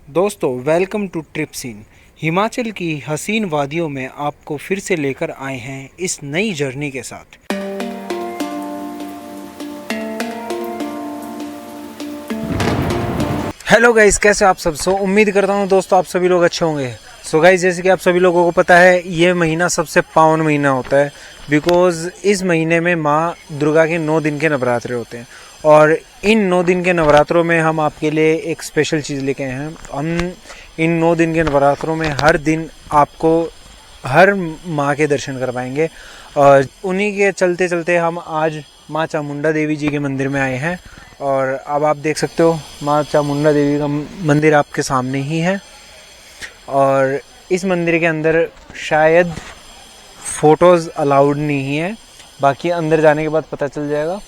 दोस्तों welcome to trip scene. Himachal की हसीन वादियों में आपको फिर से लेकर आए हैं इस नई जर्नी के साथ। हेलो गाइस, कैसे आप सब? उम्मीद करता हूँ दोस्तों आप सभी लोग अच्छे होंगे। गाइस, जैसे कि आप सभी लोगों को पता है, ये महीना सबसे पावन महीना होता है बिकॉज इस महीने में माँ दुर्गा के 9 दिन के नवरात्रे होते हैं। और इन 9 दिन के नवरात्रों में हम आपके लिए एक स्पेशल चीज़ लेके आए हैं। हम इन 9 दिन के नवरात्रों में हर दिन आपको हर माँ के दर्शन कर पाएंगे। और उन्हीं के चलते चलते हम आज माँ चामुंडा देवी जी के मंदिर में आए हैं। और अब आप देख सकते हो माँ चामुंडा देवी का मंदिर आपके सामने ही है। और इस मंदिर के अंदर शायद फ़ोटोज़ अलाउड नहीं है, बाकी अंदर जाने के बाद पता चल जाएगा।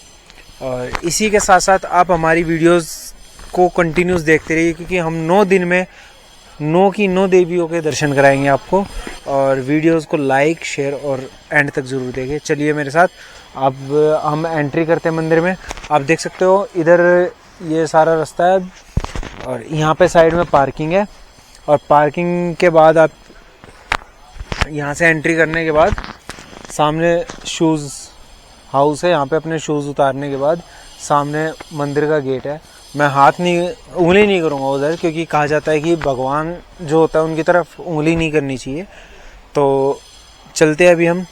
और इसी के साथ साथ आप हमारी वीडियोस को कंटिन्यूस देखते रहिए, क्योंकि हम 9 दिन में 9 की 9 देवियों के दर्शन कराएंगे आपको। और वीडियोस को लाइक, शेयर और एंड तक ज़रूर देखें। चलिए मेरे साथ, अब हम एंट्री करते हैं मंदिर में। आप देख सकते हो इधर ये सारा रास्ता है और यहाँ पे साइड में पार्किंग है। और पार्किंग के बाद आप यहाँ से एंट्री करने के बाद सामने शूज़ हाउस है। यहाँ पे अपने शूज़ उतारने के बाद सामने मंदिर का गेट है। मैं उंगली नहीं करूँगा उधर, क्योंकि कहा जाता है कि भगवान जो होता है उनकी तरफ उंगली नहीं करनी चाहिए। तो चलते हैं अभी हम।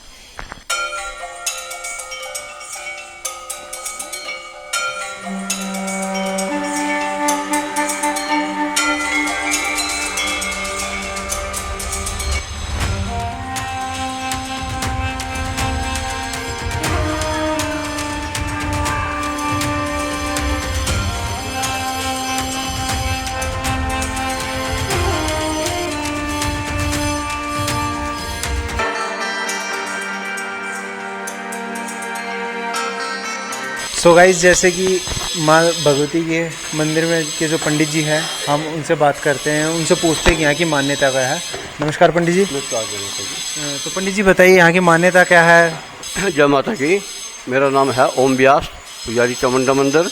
गाइस, जैसे कि माँ भगवती के मंदिर में के जो पंडित जी हैं, हम उनसे बात करते हैं, उनसे पूछते हैं कि यहाँ की मान्यता क्या है। नमस्कार पंडित जी। तो पंडित जी बताइए, यहाँ की मान्यता क्या है? जय माता की। मेरा नाम है ओम व्यास, पुजारी चामुंडा मंदिर।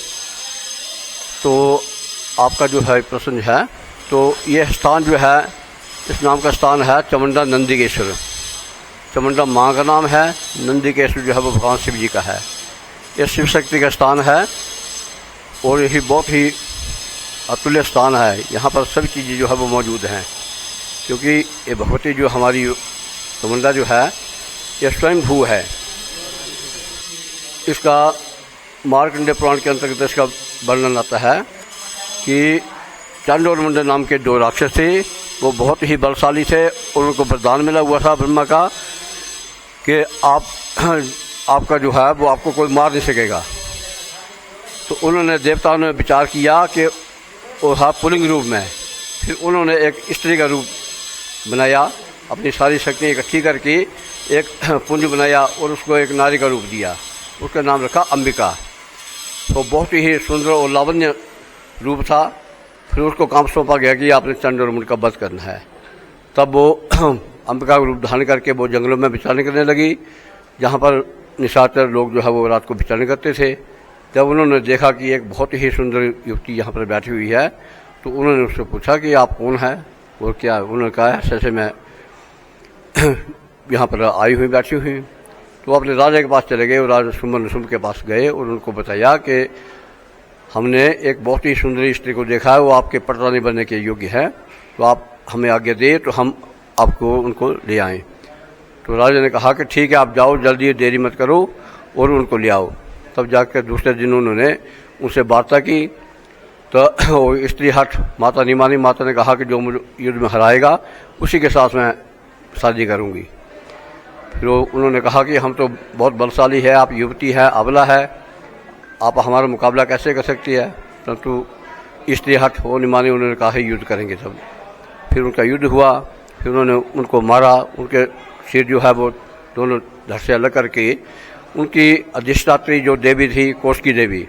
तो आपका जो है प्रश्न है, तो ये स्थान जो है, इस नाम का स्थान है चामुंडा नंदीकेश्वर। चामुंडा माँ का नाम है, नंदीकेश्वर जो है वो भगवान शिव जी का है। ये शिव शक्ति का स्थान है और यही बहुत ही अतुल्य स्थान है। यहाँ पर सभी चीज़ें जो है वो मौजूद हैं, क्योंकि ये भगवती जो हमारी चामुंडा जो है ये स्वयं भू है। इसका मार्कंडेय पुराण के अंतर्गत इसका वर्णन आता है कि चंड और मुंड नाम के 2 राक्षस थे। वो बहुत ही बलशाली थे और उनको वरदान मिला हुआ था ब्रह्मा का कि आपका जो है वो आपको कोई मार नहीं सकेगा। तो उन्होंने देवताओं ने विचार किया कि वो था पुल्लिंग रूप में। फिर उन्होंने एक स्त्री का रूप बनाया, अपनी सारी शक्तियाँ इकट्ठी करके एक पुंज बनाया और उसको एक नारी का रूप दिया। उसका नाम रखा अंबिका। तो बहुत ही सुंदर और लावण्य रूप था। फिर उसको काम सौंपा गया कि आपने चंड और मुंड का वध करना है। तब वो अंबिका का रूप धारण करके वो जंगलों में विचरण करने लगी, जहाँ पर निशाचर लोग जो है वो रात को विचरण करते थे। जब उन्होंने देखा कि एक बहुत ही सुंदर युवती यहाँ पर बैठी हुई है, तो उन्होंने उससे पूछा कि आप कौन है और क्या? उन्होंने कहा ऐसे मैं यहाँ पर आई हुई बैठी हुई। तो अपने राजा के पास चले गए और राजा शुंभ के पास गए और उनको बताया कि हमने एक बहुत ही सुंदर स्त्री को देखा है, वो आपके पटरानी बनने के योग्य है, तो आप हमें आज्ञा दे तो हम आपको उनको ले आएँ। तो राजा ने कहा कि ठीक है, आप जाओ, जल्दी देरी मत करो और उनको ले आओ। तब जाकर दूसरे दिन उन्होंने उनसे वार्ता की। तो स्त्री हठ माता नहीं मानी। माता ने कहा कि जो मुझे युद्ध में हराएगा उसी के साथ मैं शादी करूंगी। फिर उन्होंने कहा कि हम तो बहुत बलशाली है, आप युवती है, अबला है, आप हमारा मुकाबला कैसे कर सकती है? परंतु स्त्री हठ वो नहीं मानी। उन्होंने कहा युद्ध करेंगे। तब फिर उनका युद्ध हुआ। फिर उन्होंने उनको मारा। उनके सिर जो है वो दोनों धड़ से अलग करके उनकी अधिष्ठात्री जो देवी थी, कोष की देवी,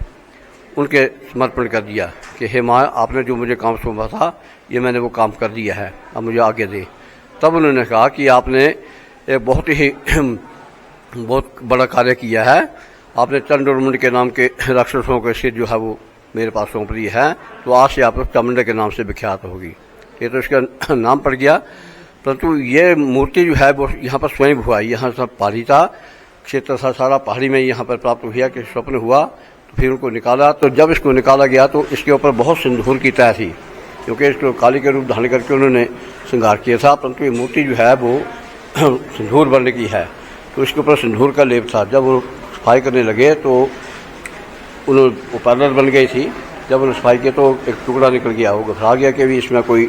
उनके समर्पण कर दिया कि हे माँ, आपने जो मुझे काम सौंपा था ये मैंने वो काम कर दिया है, अब मुझे आगे दे। तब उन्होंने कहा कि आपने एक बहुत ही बहुत बड़ा कार्य किया है। आपने चंड और मुंड के नाम के राक्षसों के सिर जो है वो मेरे पास सौंप दी है, तो आज से आप चामुंडा के नाम से विख्यात होगी। ये तो इसका नाम पड़ गया, परंतु ये मूर्ति जो है वो यहाँ पर स्वयं हुआ। यहाँ सब पहाड़ी था, क्षेत्र था सारा पहाड़ी में, यहाँ पर प्राप्त हुआ कि स्वप्न हुआ, तो फिर उनको निकाला। तो जब इसको निकाला गया तो इसके ऊपर बहुत सिंदूर की तय थी, क्योंकि इसको काली के रूप धारण करके उन्होंने श्रृंगार किया था, परंतु ये मूर्ति जो है वो सिंदूर बनने की है, तो इसके ऊपर सिंदूर का लेप था। जब वो सफाई करने लगे तो वो पैदल बन गई थी। जब उन्होंने सफाई किया तो एक टुकड़ा निकल गया, वो घबरा गया कि भी इसमें कोई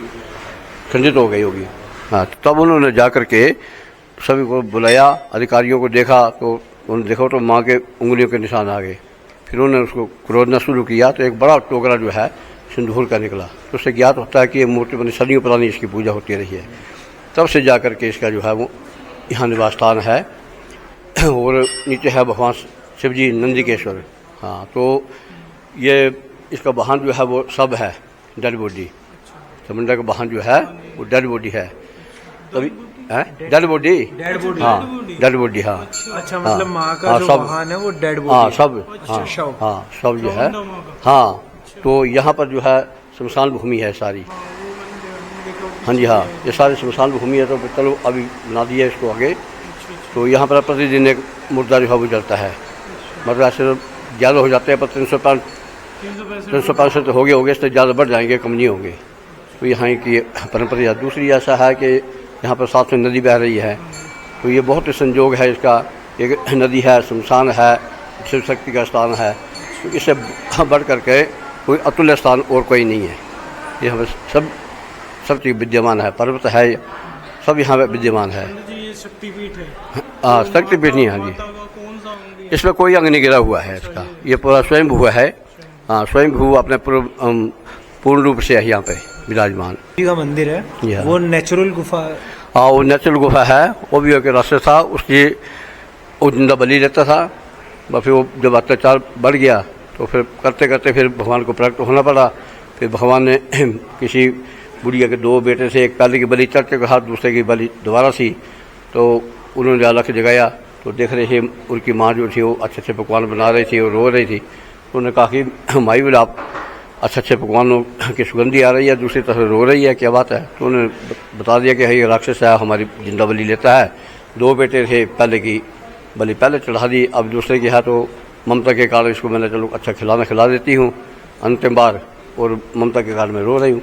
खंडित हो गई होगी। हाँ, तब उन्होंने जा करके सभी को बुलाया, अधिकारियों को देखा, तो उन्होंने देखा तो माँ के उंगलियों के निशान आ गए। फिर उन्होंने उसको क्रोधना शुरू किया तो एक बड़ा टोकरा जो है सिंदूर का निकला। तो उससे ज्ञात होता है कि ये मूर्ति बनी सदियों पुरानी इसकी पूजा होती रही है। तब से जा करके इसका जो है वो यहाँ निवास स्थान है। और नीचे है भगवान शिव जी नंदिकेश्वर। हाँ, तो ये इसका वाहन जो है वो सब है डेड बॉडी। समुद्र का वाहन जो है वो डेड बॉडी है। तभी डेड बॉडी, हाँ डेड बॉडी, हाँ। अच्छा, मतलब माँ का जो वाहन है वो डेड बॉडी, हाँ सब, हाँ सब जो है। हाँ, तो यहाँ पर जो है शमशान भूमि है सारी। हाँ जी, हाँ, ये सारी शमशान भूमि है। तो चलो अभी बना दिया इसको आगे। तो यहाँ पर प्रतिदिन एक मुर्दा जो है वो जलता है। मतलब ऐसे ज़्यादा हो जाते हैं, पर 365 तो हो गए, इससे ज़्यादा बढ़ जाएंगे, कम नहीं होंगे। तो यहाँ की परंपरा। दूसरी ऐसा है कि यहाँ पर साथ में नदी बह रही है, तो ये बहुत ही संयोग है इसका। एक नदी है, शमशान है, शिव शक्ति का स्थान है, तो इससे बढ़ करके कोई अतुल्य स्थान और कोई नहीं है। ये हमें सब चीज़ विद्यमान है, पर्वत है, सब यहाँ पे विद्यमान है। शक्तिपीठ है। हाँ, शक्तिपीठ नहीं है। हाँ जी, इसमें कोई अंग नहीं गिरा हुआ है इसका, ये पूरा स्वयंभू है। हाँ, स्वयंभू अपने पूर्ण रूप से है यहाँ पे विराजमान। का मंदिर है, वो नेचुरल गुफा। हाँ, वो नेचुरल गुफा है। वो भी एक रास्ते था, उसकी वो जिंदा बलि रहता था। फिर वो जब अत्याचार बढ़ गया तो फिर करते करते फिर भगवान को प्रकट होना पड़ा। फिर भगवान ने किसी बुढ़िया के 2 बेटे से, एक पहले की बलि चढ़ के हाथ, दूसरे की बलि दोबारा थी, तो उन्होंने अलग जगाया। तो देख रहे थे उनकी माँ जो थी वो अच्छे अच्छे पकवान बना रही थी और रो रही थी। तो उन्होंने कहा कि माई बोले आप अच्छे अच्छे पकवानों की सुगंधी आ रही है, दूसरी तरफ रो रही है, क्या बात है। तो उन्होंने बता दिया कि ये राक्षस है, हमारी जिंदा बलि लेता है। 2 बेटे थे, पहले की बलि पहले चढ़ा दी, अब दूसरे की है, तो ममता के कारण इसको मैंने चलो अच्छा खिला देती हूँ अंतिम बार, और ममता के कारण मैं रो रही हूँ।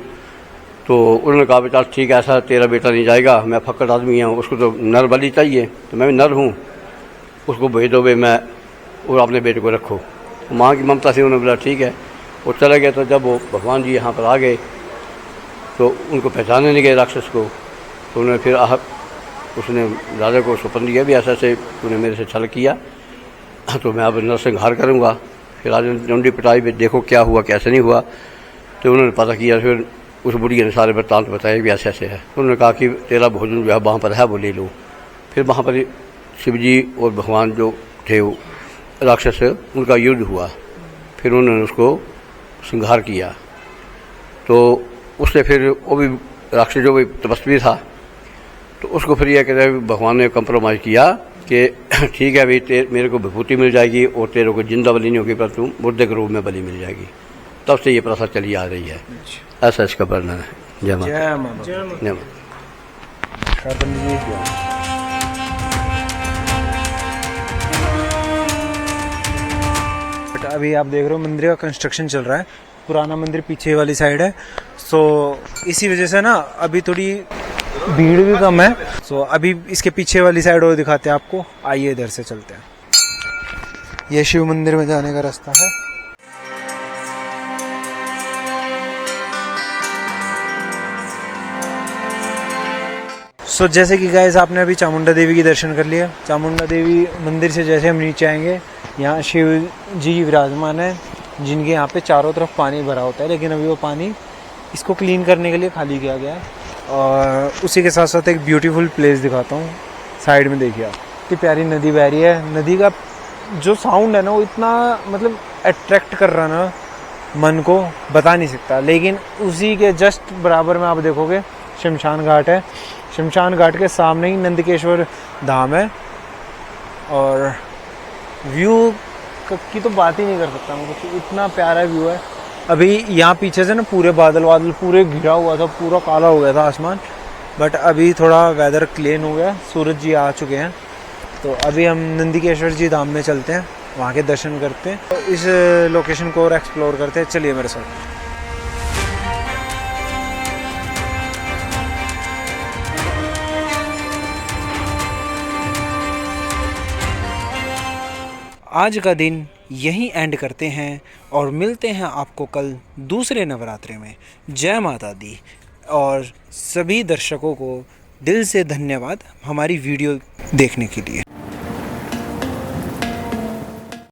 तो उन्होंने कहा बेटा ठीक है, ऐसा तेरा बेटा नहीं जाएगा, मैं फक्कड़ आदमी हूँ, उसको तो नर बलि चाहिए, तो मैं भी नर हूँ, उसको भेज दो भाई, मैं और अपने बेटे को रखो। माँ की ममता से उन्होंने बोला ठीक है, वो चले गए। तो जब वो भगवान जी यहाँ पर आ गए तो उनको पहचानने नहीं गए राक्षस को। तो उन्होंने फिर उसने राजा को स्वप्न दिया भी ऐसा ऐसे तूने मेरे से छल किया, तो मैं अब नरसंहार करूँगा। फिर राजा ने डंडी पिटाई भी, देखो क्या हुआ कैसे नहीं हुआ। तो उन्होंने पता किया, फिर उस बुढ़िया ने सारे वृत्तांत बताए भी ऐसे ऐसे है। उन्होंने कहा कि तेरा भोजन जो है वहाँ पर है, वो ले लो। फिर वहाँ पर शिव जी और भगवान जो थे वो राक्षस, उनका युद्ध हुआ। फिर उन्होंने उसको संहार किया। तो उससे फिर वो भी राक्षस जो भी तपस्वी था, तो उसको फिर यह कहते हैं भगवान ने कंप्रोमाइज़ किया कि ठीक है भाई, मेरे को विभूति मिल जाएगी और तेरे को जिंदा बलि नहीं होगी, पर तुम मुर्दे के रूप में बलि मिल जाएगी। तब से ये प्रथा चली आ रही है। ऐसा इसका वर्णन है। जय माता, जय माता, जय माता। अभी आप देख रहे हो मंदिर का कंस्ट्रक्शन चल रहा है। पुराना मंदिर पीछे वाली साइड है, सो इसी वजह से ना अभी थोड़ी भीड़ भी कम है। सो अभी इसके पीछे वाली साइड और दिखाते हैं आपको, आइए इधर से चलते हैं। ये शिव मंदिर में जाने का रास्ता है। सो जैसे कि गाइस आपने अभी चामुंडा देवी की दर्शन कर लिया। चामुंडा देवी मंदिर से जैसे हम नीचे आएंगे, यहाँ शिव जी विराजमान है, जिनके यहाँ पे चारों तरफ पानी भरा होता है, लेकिन अभी वो पानी इसको क्लीन करने के लिए खाली किया गया है। और उसी के साथ साथ एक ब्यूटीफुल प्लेस दिखाता हूँ। साइड में देखिए आप, इतनी प्यारी नदी बह रही है। नदी का जो साउंड है ना, वो इतना मतलब अट्रैक्ट कर रहा ना मन को, बता नहीं सकता। लेकिन उसी के जस्ट बराबर में आप देखोगे शमशान घाट है। शमशान घाट के सामने ही नंदिकेश्वर धाम है। और व्यू की तो बात ही नहीं कर सकता मैं, कुछ इतना प्यारा व्यू है। अभी यहाँ पीछे से ना पूरे बादल बादल पूरे घिरा हुआ था, पूरा काला हो गया था आसमान, बट अभी थोड़ा वेदर क्लीन हो गया, सूरज जी आ चुके हैं। तो अभी हम नंदीकेश्वर जी धाम में चलते हैं, वहाँ के दर्शन करते हैं, तो इस लोकेशन को और एक्सप्लोर करते हैं। चलिए मेरे साथ। आज का दिन यहीं एंड करते हैं और मिलते हैं आपको कल दूसरे नवरात्रे में। जय माता दी। और सभी दर्शकों को दिल से धन्यवाद हमारी वीडियो देखने के लिए।